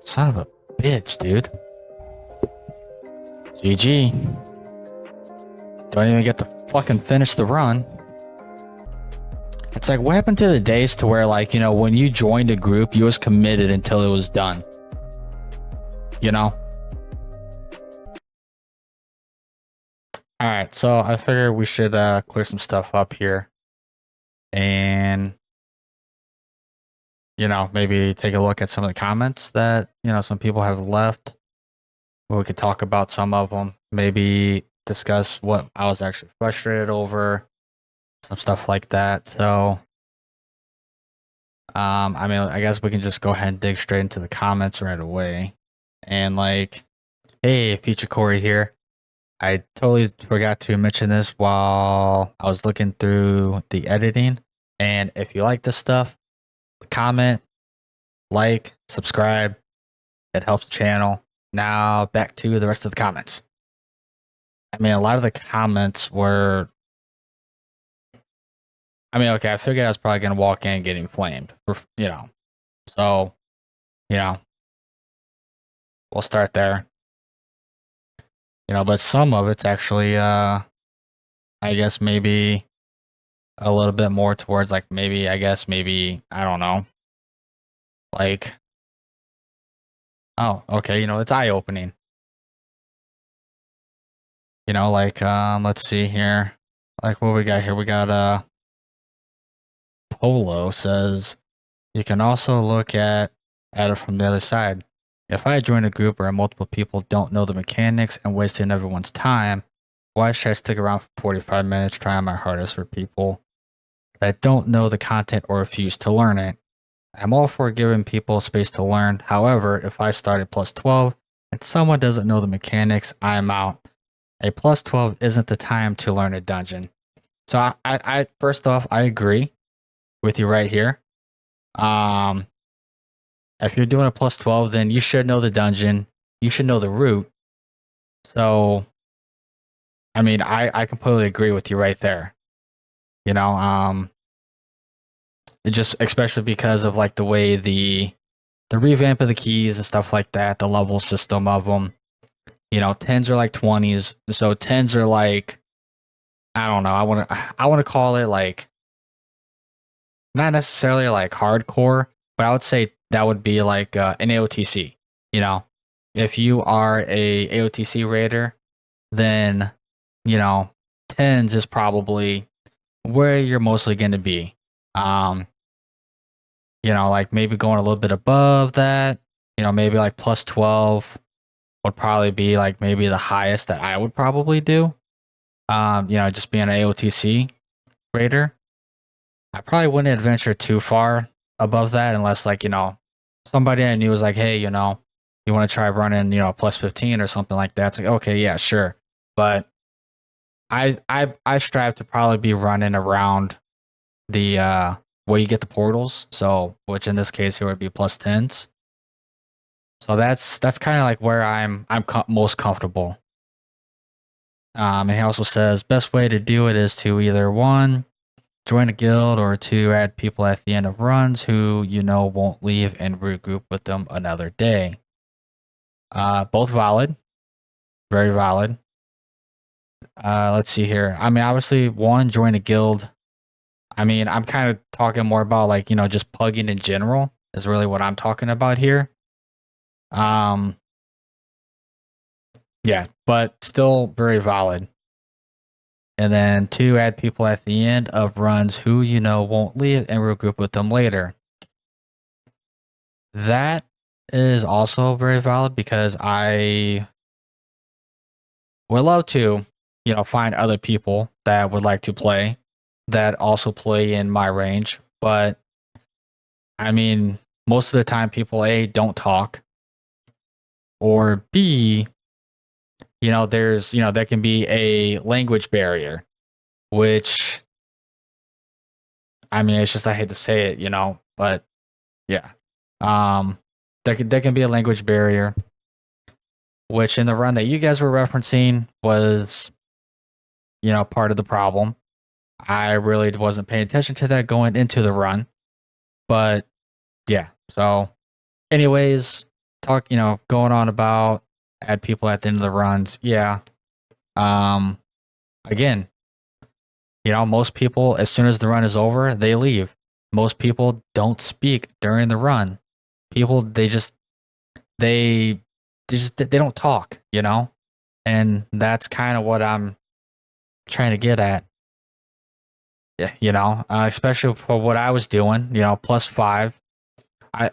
Son of a bitch, dude. GG. Don't even get to fucking finish the run. It's like, what happened to the days to where, like, you know, when you joined a group, you was committed until it was done? You know? Alright, so I figured we should clear some stuff up here. And, you know, maybe take a look at some of the comments that, you know, some people have left. We could talk about some of them. Maybe discuss what I was actually frustrated over. Some stuff like that. So, I mean, I guess we can just go ahead and dig straight into the comments right away. And like, hey, Future Corry here. I totally forgot to mention this while I was looking through the editing. And if you like this stuff, comment, like, subscribe. It helps the channel. Now back to the rest of the comments. I mean, a lot of the comments were, I mean, okay, I figured I was probably going to walk in getting flamed, you know. So, you know, we'll start there. You know, but some of it's actually, I guess maybe a little bit more towards like maybe, I don't know. Like, oh, okay, you know, it's eye-opening. You know, like, let's see here. Like, what we got here? We got, Polo says, you can also look at it from the other side. If I join a group where multiple people don't know the mechanics and wasting everyone's time, why should I stick around for 45 minutes trying my hardest for people that don't know the content or refuse to learn it? I'm all for giving people space to learn. However, if I start at plus 12 and someone doesn't know the mechanics, I'm out. A plus 12 isn't the time to learn a dungeon. So I first off, I agree with you right here. If you're doing a plus 12, then you should know the dungeon. You should know the route. So, I mean, I completely agree with you right there. You know, it just, especially because of like the way the revamp of the keys and stuff like that, the level system of them. You know, 10s are like 20s. So 10s are like, I don't know. I want to call it like, not necessarily like hardcore, but I would say that would be like an AOTC. You know, if you are a AOTC raider, then, you know, 10s is probably where you're mostly going to be. You know, like maybe going a little bit above that, you know, maybe like plus 12 would probably be like maybe the highest that I would probably do. You know, just being an AOTC raider. I probably wouldn't adventure too far above that unless, like, you know, somebody I knew was like, hey, you know, you want to try running, you know, plus 15 or something like that. It's like, okay, yeah, sure. But I strive to probably be running around the where you get the portals. So, which in this case here would be plus 10s. So that's kind of like where I'm most comfortable. And he also says best way to do it is to either one, join a guild, or two, add people at the end of runs who you know won't leave and regroup with them another day. Both valid, very valid. Let's see here. I mean, obviously, one, join a guild. I mean, I'm kind of talking more about like, you know, just pugging in general is really what I'm talking about here. Yeah, but still very valid. And then two, add people at the end of runs who you know won't leave and regroup with them later. That is also very valid because I would love to, you know, find other people that would like to play that also play in my range. But I mean, most of the time people A, don't talk, or B, you know, there's, you know, there can be a language barrier, which, I mean, it's just, I hate to say it, you know, but yeah. There can be a language barrier, which in the run that you guys were referencing was, you know, part of the problem. I really wasn't paying attention to that going into the run. But yeah, so anyways, going on about add people at the end of the runs. Yeah. Um, again, most people, as soon as the run is over, they leave. Most people don't speak during the run. People, they they don't talk, and that's kind of what I'm trying to get at. Yeah, especially for what I was doing, +5. I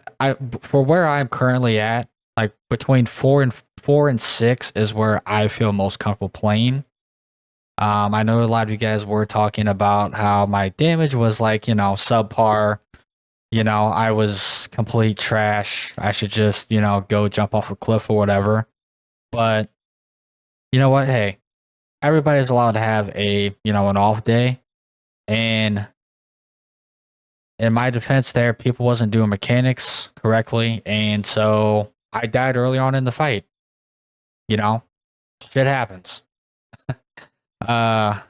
for where I'm currently at, like between 4 and 6 is where I feel most comfortable playing. I know a lot of you guys were talking about how my damage was like, subpar. I was complete trash. I should just, go jump off a cliff or whatever. But you know what? Hey, everybody's allowed to have an off day. And in my defense there, people wasn't doing mechanics correctly. And so I died early on in the fight. Shit happens. Uh,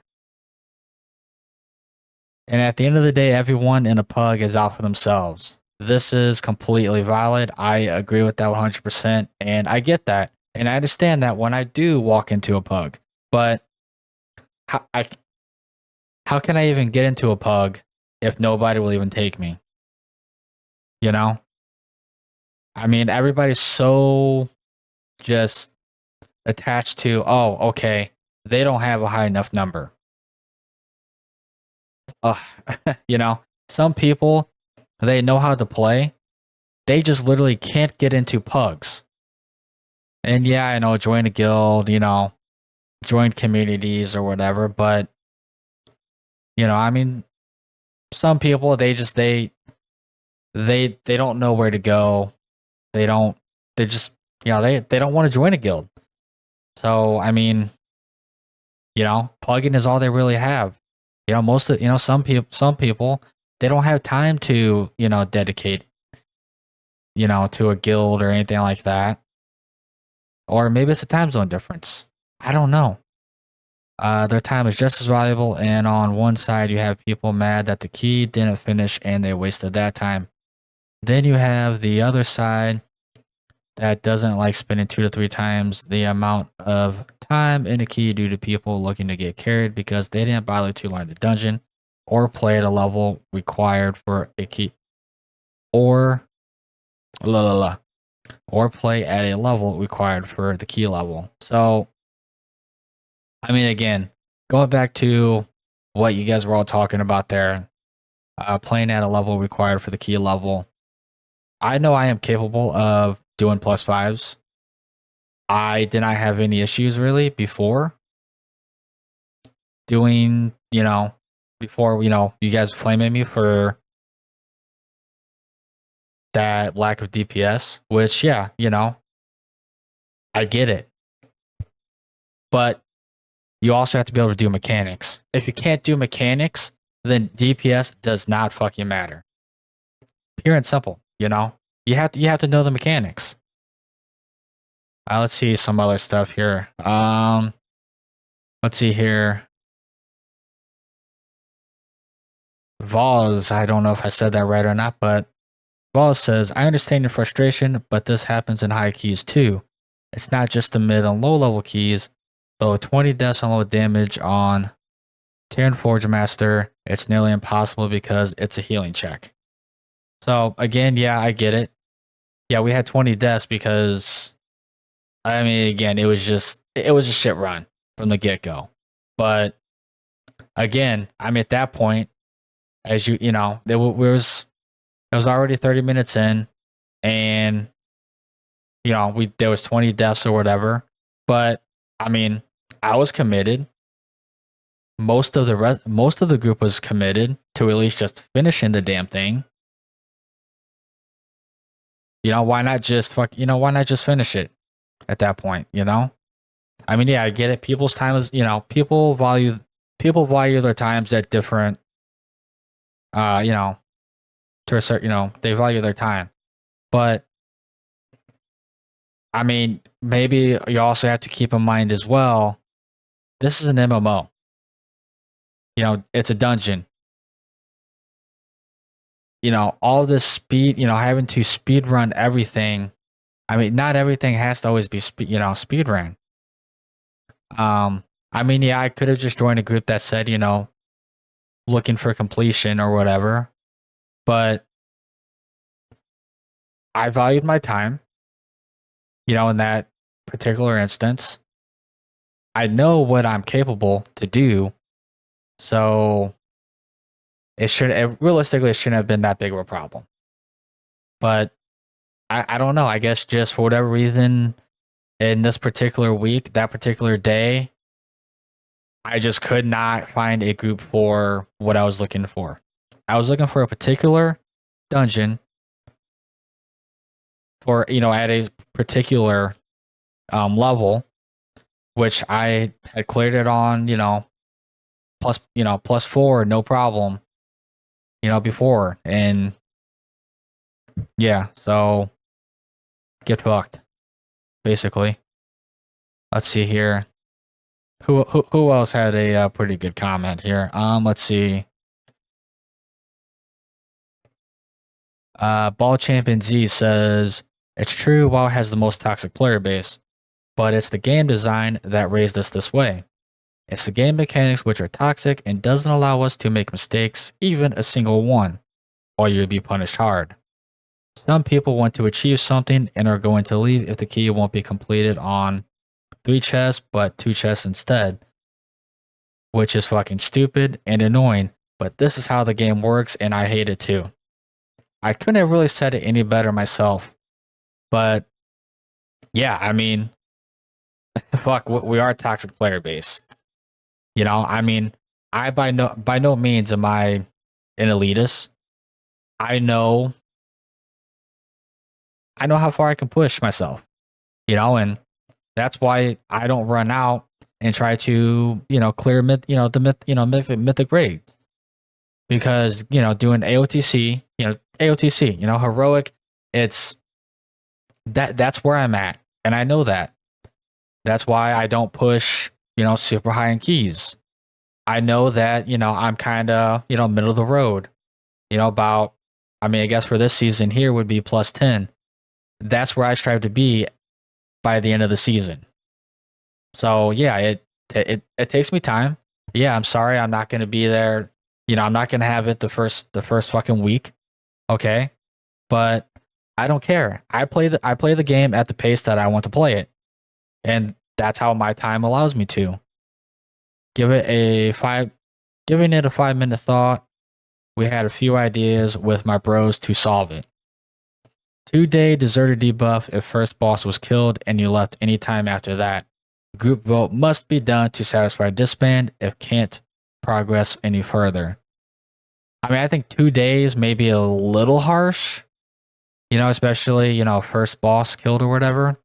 and at the end of the day, everyone in a pug is out for themselves. This is completely valid. I agree with that 100%. And I get that. And I understand that when I do walk into a pug. But how can I even get into a pug if nobody will even take me? I mean, everybody's so just attached to, oh, okay, they don't have a high enough number. Some people, they know how to play. They just literally can't get into pugs. And yeah, I know, join a guild, join communities or whatever, but I mean, some people they don't know where to go. They just they don't want to join a guild. So I mean, plugging is all they really have. Most of some people they don't have time to dedicate to a guild or anything like that. Or maybe it's a time zone difference. I don't know. Their time is just as valuable, and on one side you have people mad that the key didn't finish and they wasted that time. Then you have the other side that doesn't like spending 2 to 3 times the amount of time in a key due to people looking to get carried because they didn't bother to learn the dungeon or play at a level required for a key, or or play at a level required for the key level. So, I mean, again, going back to what you guys were all talking about there, playing at a level required for the key level. I know I am capable of doing +5s. I did not have any issues really before doing, before, you guys flaming me for that lack of DPS, which, yeah, I get it. But you also have to be able to do mechanics. If you can't do mechanics, then DPS does not fucking matter. Pure and simple, You have to know the mechanics. Let's see some other stuff here. Let's see here. Voz, I don't know if I said that right or not, but Voz says, I understand your frustration, but this happens in high keys too. It's not just the mid and low level keys. Though 20 deaths and low damage on Terran Forge Master, it's nearly impossible because it's a healing check. So again, yeah, I get it. Yeah, we had 20 deaths because, I mean, again, it was a shit run from the get-go. But again, I'm at that point, as it was already 30 minutes in, and there was 20 deaths or whatever. But I mean, I was committed. Most of the group was committed to at least just finishing the damn thing. Why not just finish it at that point, I mean, yeah, I get it. People's time is, people value their times at different to a certain, they value their time. But I mean, maybe you also have to keep in mind as well, this is an MMO. It's a dungeon. All this speed, having to speed run everything I mean, not everything has to always be speed ran. I mean, yeah, I could have just joined a group that said, looking for completion or whatever, but I valued my time, in that particular instance. I know what I'm capable to do, so realistically, it shouldn't have been that big of a problem. But I don't know. I guess just for whatever reason, in this particular week, that particular day, I just could not find a group for what I was looking for. I was looking for a particular dungeon for, at a particular level, which I had cleared it on, plus 4, no problem, before. And yeah, so get fucked, basically. Let's see here. Who else had a pretty good comment here? Let's see. Ball Champion Z says, it's true WoW has the most toxic player base, but it's the game design that raised us this way. It's the game mechanics which are toxic and doesn't allow us to make mistakes, even a single one, or you'll be punished hard. Some people want to achieve something and are going to leave if the key won't be completed on 3 chests, but 2 chests instead, which is fucking stupid and annoying, but this is how the game works and I hate it too. I couldn't have really said it any better myself, but yeah, I mean, fuck, we are a toxic player base. I mean, I by no means am I an elitist. I know how far I can push myself, and that's why I don't run out and try to, clear mythic raids. Because, doing AOTC, heroic, that's where I'm at. And I know that. That's why I don't push, super high in keys. I know that, I'm kind of, middle of the road, I guess for this season here would be plus 10. That's where I strive to be by the end of the season. So yeah, it takes me time. Yeah, I'm sorry, I'm not going to be there. I'm not going to have it the first fucking week. Okay. But I don't care. I play the game at the pace that I want to play it. And that's how my time allows me to. Giving it a 5-minute thought. We had a few ideas with my bros to solve it. 2-day deserter debuff if first boss was killed and you left any time after that. Group vote must be done to satisfy disband if can't progress any further. I mean, I think 2 days may be a little harsh, especially, first boss killed or whatever.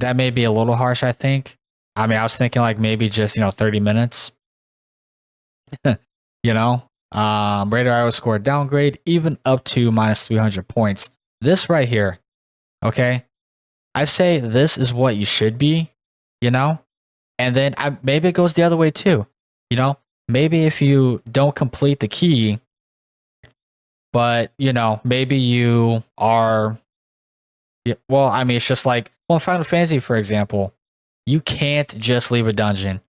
That may be a little harsh, I think. I mean, I was thinking like maybe just, 30 minutes. Radar IO score downgrade even up to minus 300 points. This right here, okay? I say this is what you should be, and then maybe it goes the other way too, maybe if you don't complete the key, but maybe you are, well, I mean, it's just like, Final Fantasy, for example, you can't just leave a dungeon.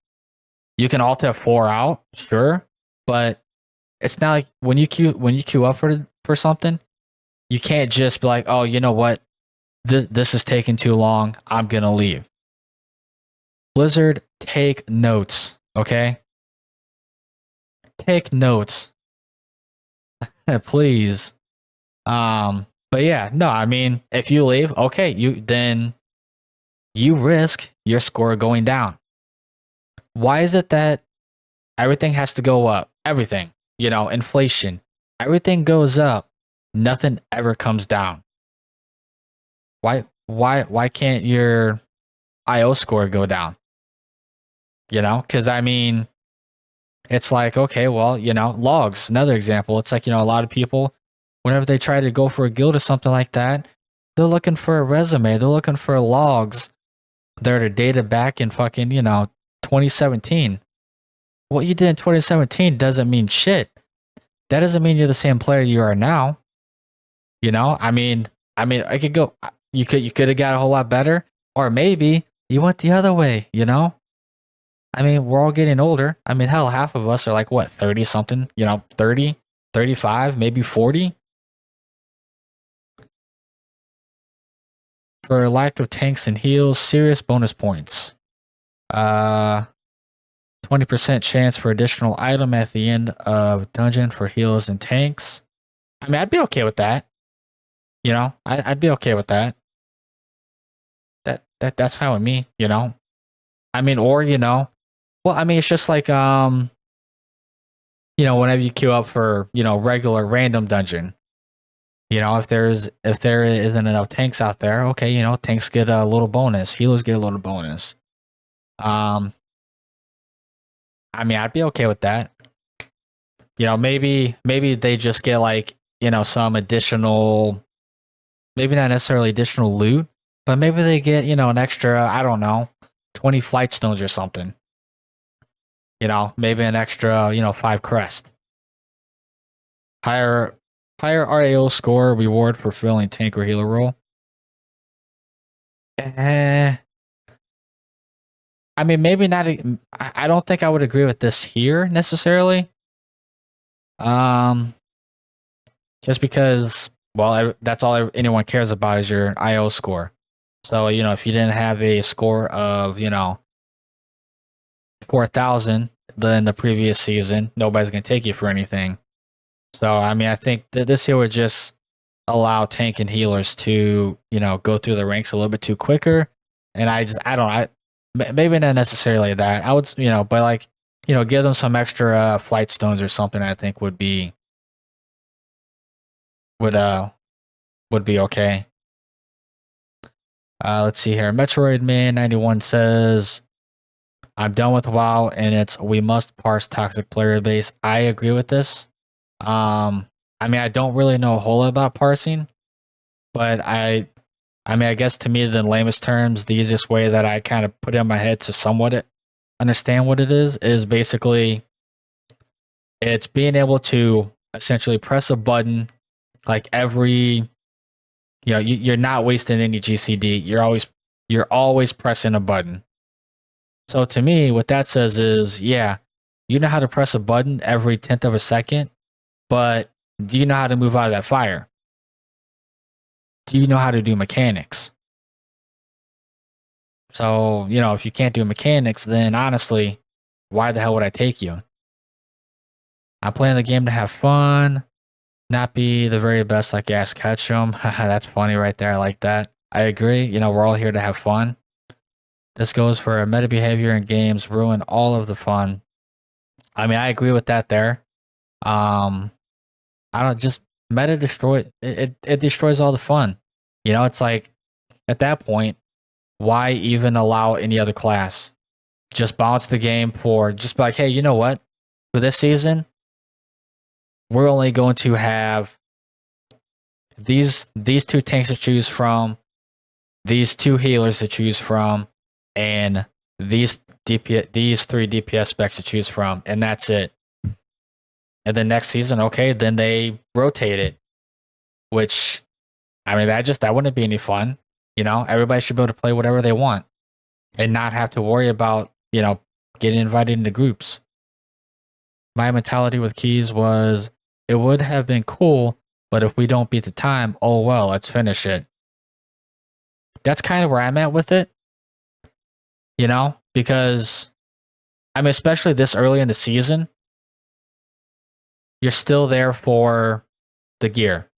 You can alt F4 out, sure, but it's not like when you queue up for something, you can't just be like, oh, you know what, this is taking too long, I'm gonna leave. Blizzard, take notes, okay? Take notes. Please. But yeah, no, I mean, if you leave, okay, you risk your score going down. Why is it that everything has to go up? Everything, inflation, everything goes up, nothing ever comes down. Why can't your IO score go down? Because I mean, it's like, okay, well, logs, another example. It's like, a lot of people, whenever they try to go for a guild or something like that, they're looking for a resume. They're looking for logs that are dated back in fucking, 2017. What you did in 2017 doesn't mean shit. That doesn't mean you're the same player you are now. I mean, I could go, you could have got a whole lot better, or maybe you went the other way. You know, I mean, we're all getting older. I mean, hell, half of us are like what 30 something. You know, 30, 35, maybe 40. For lack of tanks and heals, serious bonus points. 20% chance for additional item at the end of dungeon for heals and tanks. I mean, I'd be okay with that. You know, I'd be okay with that. That's fine with me. You know, I mean, or you know, well, I mean, it's just like you know, whenever you queue up for regular random dungeon, you know, if there isn't enough tanks out there, okay, you know, tanks get a little bonus, healers get a little bonus. I mean, I'd be okay with that. You know, maybe they just get like, you know, some additional, maybe not necessarily additional loot, but maybe they get, you know, an extra, I don't know, 20 flight stones or something. You know, maybe an extra, you know, 5 crest. Higher RAO score reward for filling tank or healer role. I mean, maybe not. I don't think I would agree with this here necessarily. Just because, well, that's all anyone cares about is your IO score. So, you know, if you didn't have a score of, you know, 4,000 in the previous season, nobody's going to take you for anything. So, I mean, I think that this here would just allow tank and healers to, you know, go through the ranks a little bit too quicker. And maybe not necessarily that. I would, you know, but like, you know, give them some extra flight stones or something. I think would be okay. Let's see here. Metroid Man 91 says, "I'm done with WoW, and we must parse toxic player base." I agree with this. I mean, I don't really know a whole lot about parsing, but I mean, I guess to me, the lamest terms, the easiest way that I kind of put in my head to somewhat understand what it is basically it's being able to essentially press a button like every, you know, you're not wasting any GCD. You're always pressing a button. So to me, what that says is, yeah, you know how to press a button every 10th of a second, but do you know how to move out of that fire? Do you know how to do mechanics? So, you know, if you can't do mechanics, then honestly, why the hell would I take you? I'm playing the game to have fun, not be the very best like Ass Ketchum. That's funny right there. I like that. I agree. You know, we're all here to have fun. This goes for meta behavior in games ruin all of the fun. I mean, I agree with that there. I don't just meta destroy it destroys all the fun. You know, it's like at that point, why even allow any other class? Just bounce the game for just like, hey, you know what? For this season, we're only going to have these 2 tanks to choose from, these 2 healers to choose from, and these 3 DPS specs to choose from, and that's it. And then next season, okay, then they rotate it, which, I mean, that wouldn't be any fun. You know, everybody should be able to play whatever they want and not have to worry about, you know, getting invited into groups. My mentality with keys was it would have been cool, but if we don't beat the time, oh well, let's finish it. That's kind of where I'm at with it, you know, because I mean, especially this early in the season, you're still there for the gear.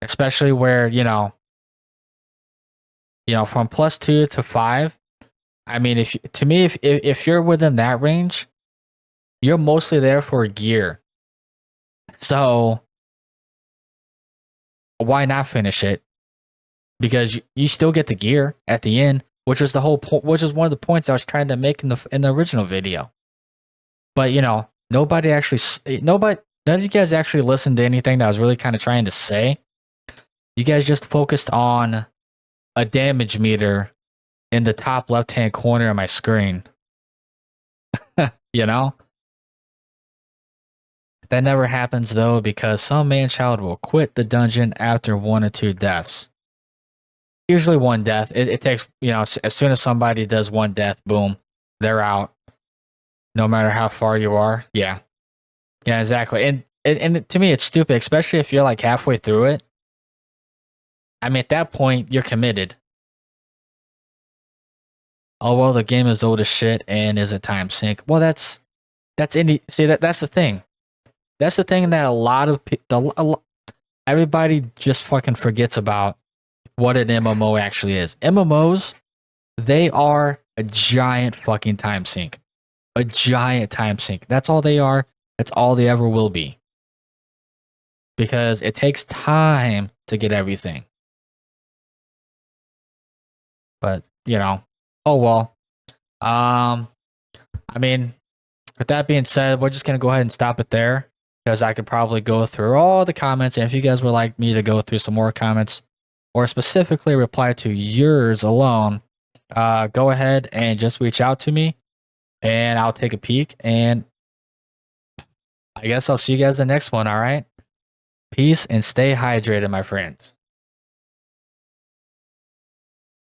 Especially where, you know, from +2 to 5, I mean, if you're within that range, you're mostly there for gear. So why not finish it? Because you still get the gear at the end, which was the whole point, which is one of the points I was trying to make in the original video. But you know, none of you guys actually listened to anything that I was really kind of trying to say. You guys just focused on a damage meter in the top left-hand corner of my screen. You know? That never happens though, because some man-child will quit the dungeon after 1 or 2 deaths. Usually 1 death. It takes, you know, as soon as somebody does 1 death, boom, they're out. No matter how far you are. Yeah. Yeah, exactly. And to me, it's stupid, especially if you're like halfway through it. I mean, at that point, you're committed. Oh well, the game is old as shit and is a time sink. Well, that's indie. See that's the thing. That's the thing that a lot of everybody just fucking forgets about what an MMO actually is. MMOs, they are a giant fucking time sink. A giant time sink. That's all they are. That's all they ever will be. Because it takes time to get everything. But, you know, oh well. I mean, with that being said, we're just gonna go ahead and stop it there because I could probably go through all the comments. And if you guys would like me to go through some more comments or specifically reply to yours alone, go ahead and just reach out to me and I'll take a peek. And I guess I'll see you guys in the next one. All right. Peace and stay hydrated, my friends.